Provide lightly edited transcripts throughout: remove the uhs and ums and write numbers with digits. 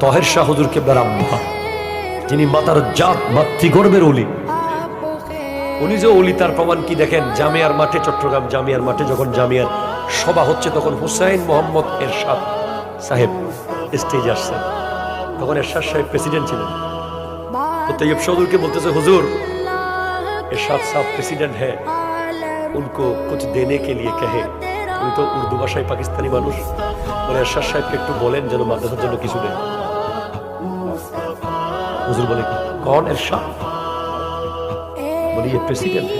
তাহের শাহ হুজুর কেবলার আম্মা, যিনি মাতার জাত মাতৃগর্ভের ওলি। উনি যে ওলি তার প্রমাণ কি দেখেন, জামিয়ার মাঠে, চট্টগ্রাম জামিয়ার মাঠে যখন জামিয়ার সভা হচ্ছে তখন হুসাইন মোহাম্মদ এরশাদ সাহেব স্টেজে আসছেন। তখন এরশাদ সাহেব প্রেসিডেন্ট ছিলেন। তো তৈয়ব শাহ হুজুরকে বলতেছে, হুজুর এরশাদ সাহেব প্রেসিডেंट है, उनको कुछ देने के लिए कहे। উনি তো উর্দু ভাষায় পাকিস্তানি মানুষ, বলে এরশাদ সাহেবকে একটু বলেন যেন মাদ্রাসার জন্য কিছু দেন। হুজুর বলে, कौन এরশাদ? बोले ये प्रेसिडेंट है।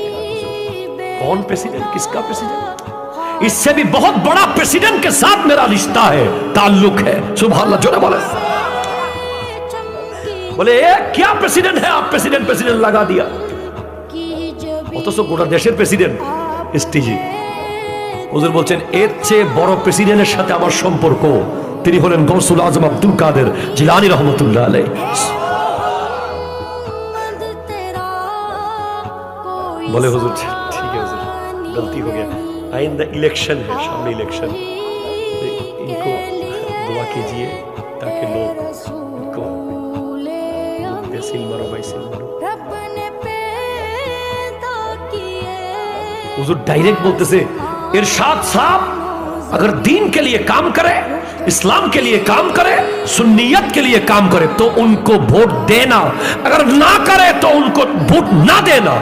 कौन प्रेसिडेंट? किसका प्रेसिडेंट? इससे भी बहुत बड़ा प्रेसिडेंट के साथ मेरा रिश्ता है, ताल्लुक है। सुभान अल्लाह, जोरे बोले ये क्या प्रेसिडेंट है, आप प्रेसिडेंट प्रेसिडेंट लगा दिया। অথচ গোটা দেশের প্রেসিডেন্ট এসটিজি। হুজুর বলছেন এর চেয়ে বড় প্রেসিডেন্টের সাথে আমার সম্পর্ক, তিনি হলেন গৌসুল আজম আব্দুল কাদের জিলানী রহমতুল্লাহ আলাইহি। बोले हुजूर ठीक है हुजूर, गलती हो गया, आइंदा इलेक्शन है, सामने इलेक्शन, इनको दुआ कीजिए ताकि लोग इनको सिल मारो भाई, सिल मारो। हुजूर डायरेक्ट बोलते इरशाद साहब अगर दीन के लिए काम करे, इस्लाम के लिए काम करे, सुन्नियत के लिए काम करे तो उनको वोट देना, अगर ना करे तो उनको वोट ना देना।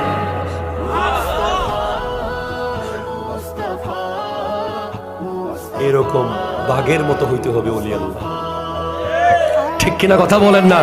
এরকম বাঘের মতো হইতে হবে ওলি আল্লাহ। ঠিক কিনা কথা বলেন না?